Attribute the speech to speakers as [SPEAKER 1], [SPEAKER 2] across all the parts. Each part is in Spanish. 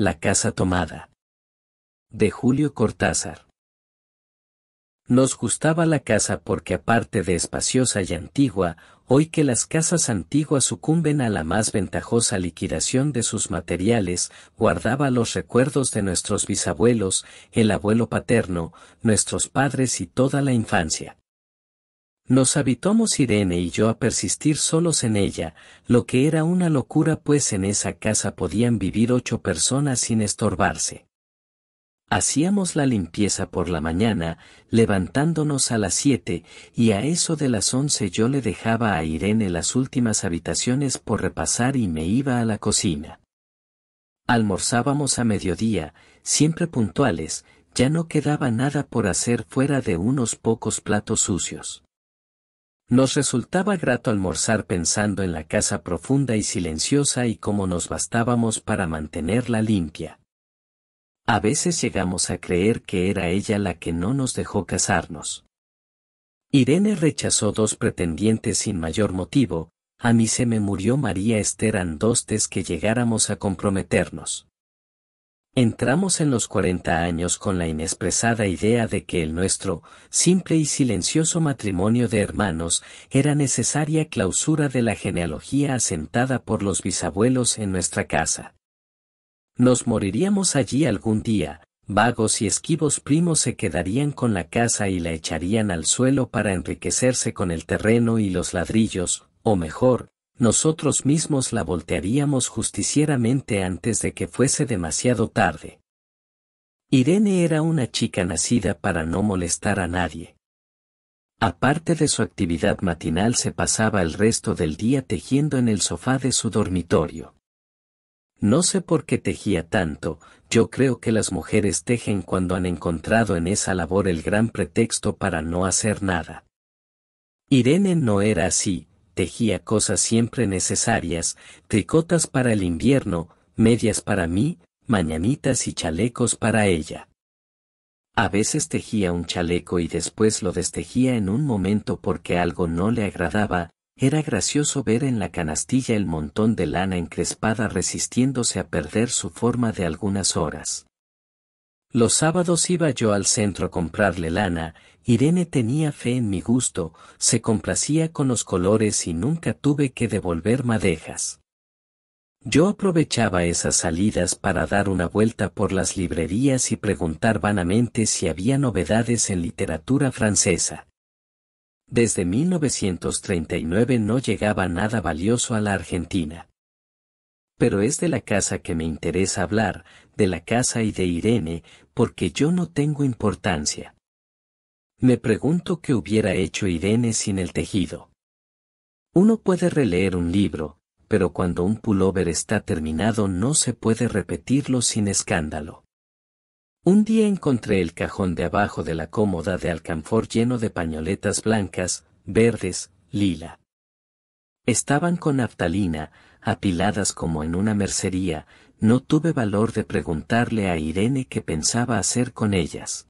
[SPEAKER 1] La casa tomada. De Julio Cortázar. Nos gustaba la casa porque aparte de espaciosa y antigua, hoy que las casas antiguas sucumben a la más ventajosa liquidación de sus materiales, guardaba los recuerdos de nuestros bisabuelos, el abuelo paterno, nuestros padres y toda la infancia. Nos habituamos Irene y yo a persistir solos en ella, lo que era una locura pues en esa casa podían vivir 8 personas sin estorbarse. Hacíamos la limpieza por la mañana, levantándonos a las 7, y a eso de las 11 yo le dejaba a Irene las últimas habitaciones por repasar y me iba a la cocina. Almorzábamos a mediodía, siempre puntuales, ya no quedaba nada por hacer fuera de unos pocos platos sucios. Nos resultaba grato almorzar pensando en la casa profunda y silenciosa y cómo nos bastábamos para mantenerla limpia. A veces llegamos a creer que era ella la que no nos dejó casarnos. Irene rechazó 2 pretendientes sin mayor motivo, a mí se me murió María Esther antes que llegáramos a comprometernos. Entramos en los 40 años con la inexpresada idea de que el nuestro, simple y silencioso matrimonio de hermanos, era necesaria clausura de la genealogía asentada por los bisabuelos en nuestra casa. Nos moriríamos allí algún día, vagos y esquivos primos se quedarían con la casa y la echarían al suelo para enriquecerse con el terreno y los ladrillos, o mejor, nosotros mismos la voltearíamos justicieramente antes de que fuese demasiado tarde. Irene era una chica nacida para no molestar a nadie. Aparte de su actividad matinal se pasaba el resto del día tejiendo en el sofá de su dormitorio. No sé por qué tejía tanto, yo creo que las mujeres tejen cuando han encontrado en esa labor el gran pretexto para no hacer nada. Irene no era así, tejía cosas siempre necesarias, tricotas para el invierno, medias para mí, mañanitas y chalecos para ella. A veces tejía un chaleco y después lo destejía en un momento porque algo no le agradaba. Era gracioso ver en la canastilla el montón de lana encrespada resistiéndose a perder su forma de algunas horas. Los sábados iba yo al centro a comprarle lana, Irene tenía fe en mi gusto, se complacía con los colores y nunca tuve que devolver madejas. Yo aprovechaba esas salidas para dar una vuelta por las librerías y preguntar vanamente si había novedades en literatura francesa. Desde 1939 no llegaba nada valioso a la Argentina. Pero es de la casa que me interesa hablar, de la casa y de Irene, porque yo no tengo importancia. Me pregunto qué hubiera hecho Irene sin el tejido. Uno puede releer un libro, pero cuando un pullover está terminado no se puede repetirlo sin escándalo. Un día encontré el cajón de abajo de la cómoda de alcanfor lleno de pañoletas blancas, verdes, lila. Estaban con naftalina, apiladas como en una mercería, no tuve valor de preguntarle a Irene qué pensaba hacer con ellas.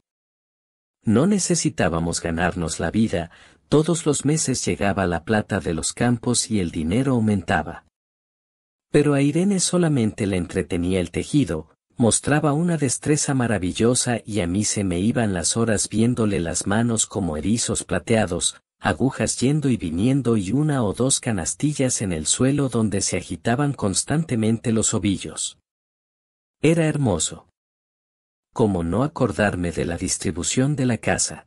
[SPEAKER 1] No necesitábamos ganarnos la vida, todos los meses llegaba la plata de los campos y el dinero aumentaba. Pero a Irene solamente le entretenía el tejido, mostraba una destreza maravillosa y a mí se me iban las horas viéndole las manos como erizos plateados, agujas yendo y viniendo y 1 o 2 canastillas en el suelo donde se agitaban constantemente los ovillos. Era hermoso. ¿Cómo no acordarme de la distribución de la casa?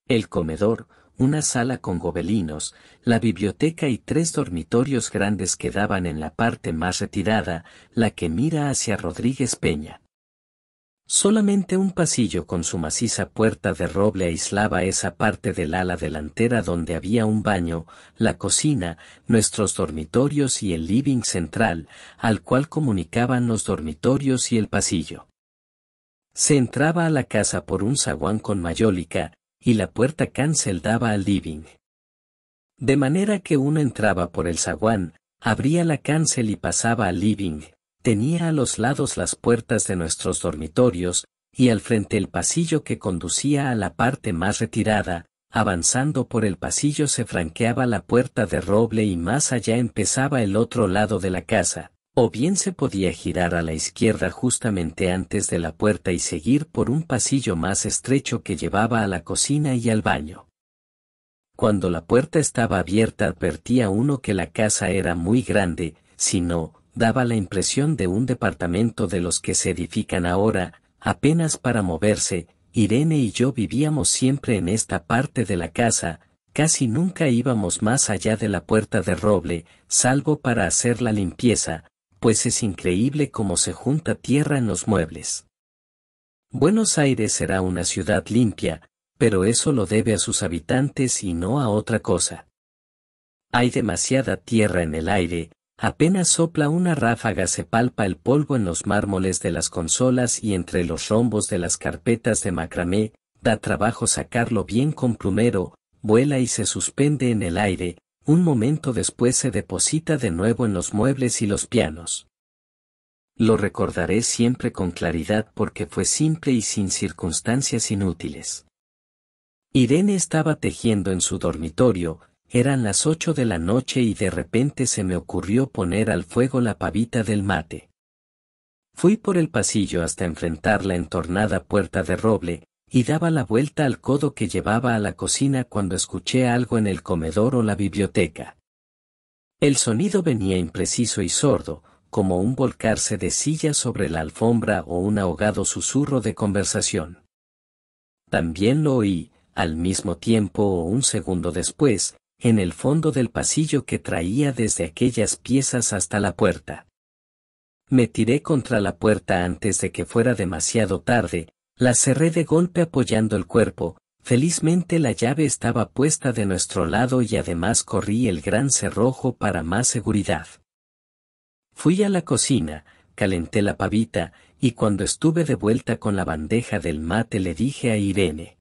[SPEAKER 1] El comedor, una sala con gobelinos, la biblioteca y 3 dormitorios grandes quedaban en la parte más retirada, la que mira hacia Rodríguez Peña. Solamente un pasillo con su maciza puerta de roble aislaba esa parte del ala delantera donde había un baño, la cocina, nuestros dormitorios y el living central, al cual comunicaban los dormitorios y el pasillo. Se entraba a la casa por un zaguán con mayólica, y la puerta cancel daba al living. De manera que uno entraba por el zaguán, abría la cancel y pasaba al living, tenía a los lados las puertas de nuestros dormitorios, y al frente el pasillo que conducía a la parte más retirada, avanzando por el pasillo se franqueaba la puerta de roble y más allá empezaba el otro lado de la casa, O bien se podía girar a la izquierda justamente antes de la puerta y seguir por un pasillo más estrecho que llevaba a la cocina y al baño. Cuando la puerta estaba abierta advertía uno que la casa era muy grande, si no, daba la impresión de un departamento de los que se edifican ahora, apenas para moverse. Irene y yo vivíamos siempre en esta parte de la casa, casi nunca íbamos más allá de la puerta de roble, salvo para hacer la limpieza, pues es increíble cómo se junta tierra en los muebles. Buenos Aires será una ciudad limpia, pero eso lo debe a sus habitantes y no a otra cosa. Hay demasiada tierra en el aire, apenas sopla una ráfaga se palpa el polvo en los mármoles de las consolas y entre los rombos de las carpetas de macramé, da trabajo sacarlo bien con plumero, vuela y se suspende en el aire, un momento después se deposita de nuevo en los muebles y los pianos. Lo recordaré siempre con claridad porque fue simple y sin circunstancias inútiles. Irene estaba tejiendo en su dormitorio, eran las 8 de la noche y de repente se me ocurrió poner al fuego la pavita del mate. Fui por el pasillo hasta enfrentar la entornada puerta de roble, y daba la vuelta al codo que llevaba a la cocina cuando escuché algo en el comedor o la biblioteca. El sonido venía impreciso y sordo, como un volcarse de sillas sobre la alfombra o un ahogado susurro de conversación. También lo oí, al mismo tiempo o un segundo después, en el fondo del pasillo que traía desde aquellas piezas hasta la puerta. Me tiré contra la puerta antes de que fuera demasiado tarde, la cerré de golpe apoyando el cuerpo, felizmente la llave estaba puesta de nuestro lado y además corrí el gran cerrojo para más seguridad. Fui a la cocina, calenté la pavita, y cuando estuve de vuelta con la bandeja del mate le dije a Irene.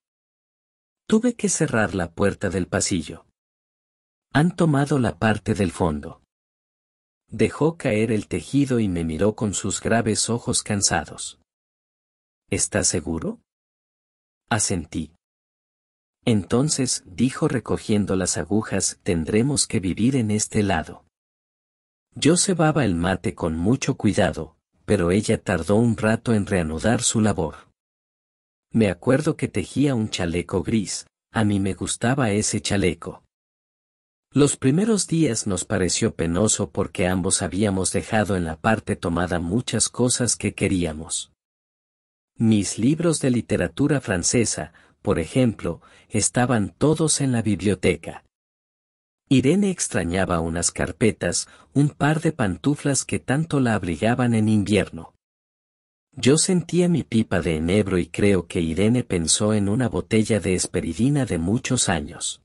[SPEAKER 1] Tuve que cerrar la puerta del pasillo. Han tomado la parte del fondo. Dejó caer el tejido y me miró con sus graves ojos cansados. ¿Estás seguro? Asentí. Entonces, dijo recogiendo las agujas, tendremos que vivir en este lado. Yo cebaba el mate con mucho cuidado, pero ella tardó un rato en reanudar su labor. Me acuerdo que tejía un chaleco gris, a mí me gustaba ese chaleco. Los primeros días nos pareció penoso porque ambos habíamos dejado en la parte tomada muchas cosas que queríamos. Mis libros de literatura francesa, por ejemplo, estaban todos en la biblioteca. Irene extrañaba unas carpetas, un par de pantuflas que tanto la abrigaban en invierno. Yo sentía mi pipa de enebro y creo que Irene pensó en una botella de esperidina de muchos años.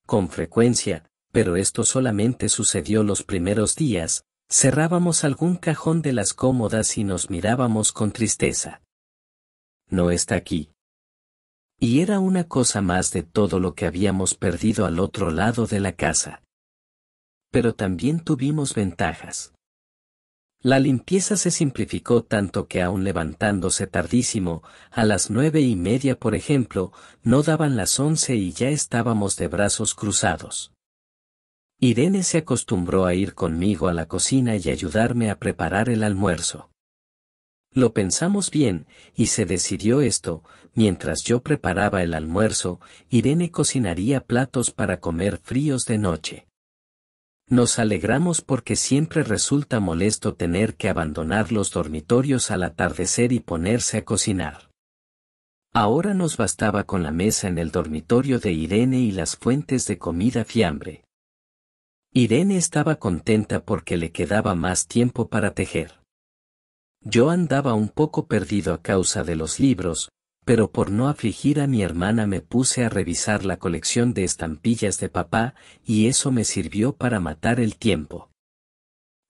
[SPEAKER 1] Con frecuencia, pero esto solamente sucedió los primeros días, cerrábamos algún cajón de las cómodas y nos mirábamos con tristeza. No está aquí. Y era una cosa más de todo lo que habíamos perdido al otro lado de la casa. Pero también tuvimos ventajas. La limpieza se simplificó tanto que aun levantándose tardísimo, a las 9:30 por ejemplo, no daban las 11 y ya estábamos de brazos cruzados. Irene se acostumbró a ir conmigo a la cocina y ayudarme a preparar el almuerzo. Lo pensamos bien, y se decidió esto, mientras yo preparaba el almuerzo, Irene cocinaría platos para comer fríos de noche. Nos alegramos porque siempre resulta molesto tener que abandonar los dormitorios al atardecer y ponerse a cocinar. Ahora nos bastaba con la mesa en el dormitorio de Irene y las fuentes de comida fiambre. Irene estaba contenta porque le quedaba más tiempo para tejer. Yo andaba un poco perdido a causa de los libros, pero por no afligir a mi hermana me puse a revisar la colección de estampillas de papá, y eso me sirvió para matar el tiempo.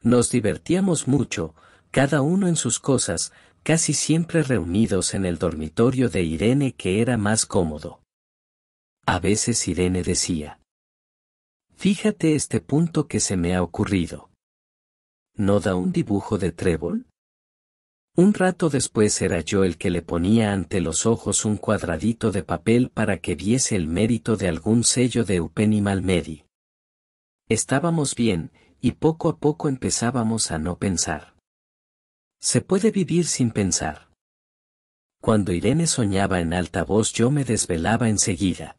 [SPEAKER 1] Nos divertíamos mucho, cada uno en sus cosas, casi siempre reunidos en el dormitorio de Irene que era más cómodo. A veces Irene decía: «Fíjate este punto que se me ha ocurrido. ¿No da un dibujo de trébol?». Un rato después era yo el que le ponía ante los ojos un cuadradito de papel para que viese el mérito de algún sello de Eupen y Malmedy. Estábamos bien, y poco a poco empezábamos a no pensar. Se puede vivir sin pensar. Cuando Irene soñaba en alta voz yo me desvelaba enseguida.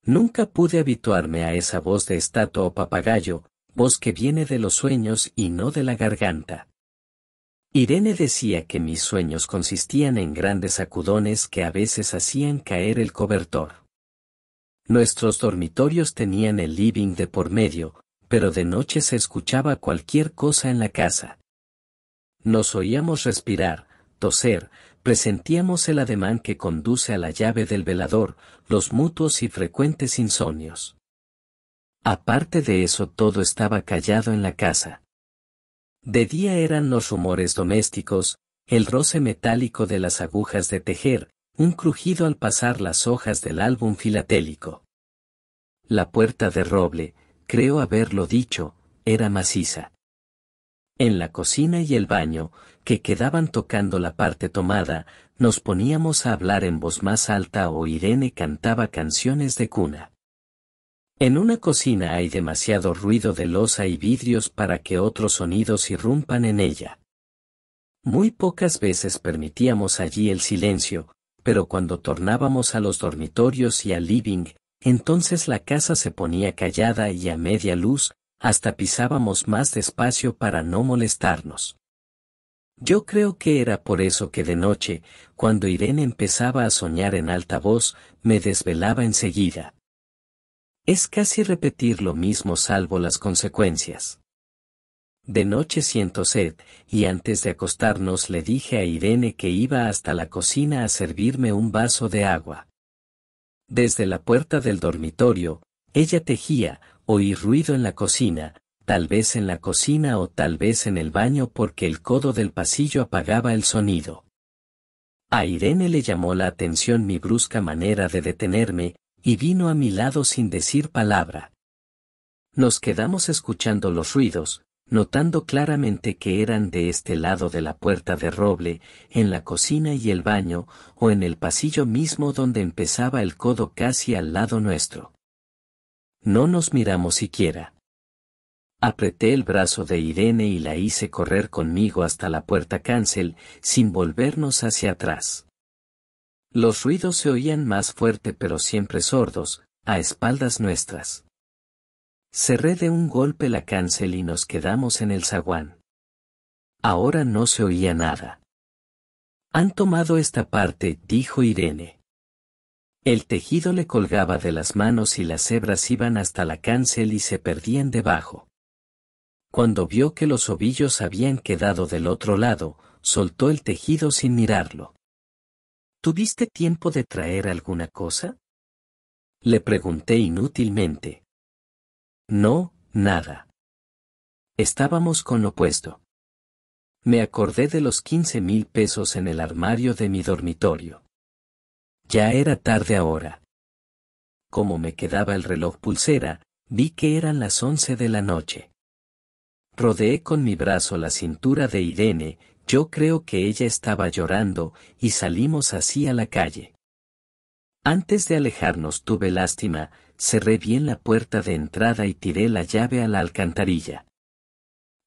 [SPEAKER 1] Nunca pude habituarme a esa voz de estatua o papagayo, voz que viene de los sueños y no de la garganta. Irene decía que mis sueños consistían en grandes sacudones que a veces hacían caer el cobertor. Nuestros dormitorios tenían el living de por medio, pero de noche se escuchaba cualquier cosa en la casa. Nos oíamos respirar, toser, presentíamos el ademán que conduce a la llave del velador, los mutuos y frecuentes insomnios. Aparte de eso todo estaba callado en la casa. De día eran los rumores domésticos, el roce metálico de las agujas de tejer, un crujido al pasar las hojas del álbum filatélico. La puerta de roble, creo haberlo dicho, era maciza. En la cocina y el baño, que quedaban tocando la parte tomada, nos poníamos a hablar en voz más alta o Irene cantaba canciones de cuna. En una cocina hay demasiado ruido de loza y vidrios para que otros sonidos irrumpan en ella. Muy pocas veces permitíamos allí el silencio, pero cuando tornábamos a los dormitorios y al living, entonces la casa se ponía callada y a media luz, hasta pisábamos más despacio para no molestarnos. Yo creo que era por eso que de noche, cuando Irene empezaba a soñar en alta voz, me desvelaba enseguida. Es casi repetir lo mismo salvo las consecuencias. De noche siento sed, y antes de acostarnos le dije a Irene que iba hasta la cocina a servirme un vaso de agua. Desde la puerta del dormitorio, ella tejía, oí ruido en la cocina, tal vez en la cocina o tal vez en el baño porque el codo del pasillo apagaba el sonido. A Irene le llamó la atención mi brusca manera de detenerme, y vino a mi lado sin decir palabra. Nos quedamos escuchando los ruidos, notando claramente que eran de este lado de la puerta de roble, en la cocina y el baño, o en el pasillo mismo donde empezaba el codo casi al lado nuestro. No nos miramos siquiera. Apreté el brazo de Irene y la hice correr conmigo hasta la puerta cancel, sin volvernos hacia atrás. Los ruidos se oían más fuerte pero siempre sordos, a espaldas nuestras. Cerré de un golpe la cancel y nos quedamos en el zaguán. Ahora no se oía nada. Han tomado esta parte, dijo Irene. El tejido le colgaba de las manos y las hebras iban hasta la cancel y se perdían debajo. Cuando vio que los ovillos habían quedado del otro lado, soltó el tejido sin mirarlo. ¿Tuviste tiempo de traer alguna cosa? Le pregunté inútilmente. No, nada. Estábamos con lo puesto. Me acordé de los 15,000 pesos en el armario de mi dormitorio. Ya era tarde ahora. Como me quedaba el reloj pulsera, vi que eran las 11 de la noche. Rodeé con mi brazo la cintura de Irene, yo creo que ella estaba llorando, y salimos así a la calle. Antes de alejarnos tuve lástima, cerré bien la puerta de entrada y tiré la llave a la alcantarilla.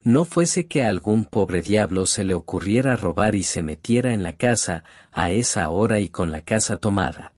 [SPEAKER 1] No fuese que a algún pobre diablo se le ocurriera robar y se metiera en la casa, a esa hora y con la casa tomada.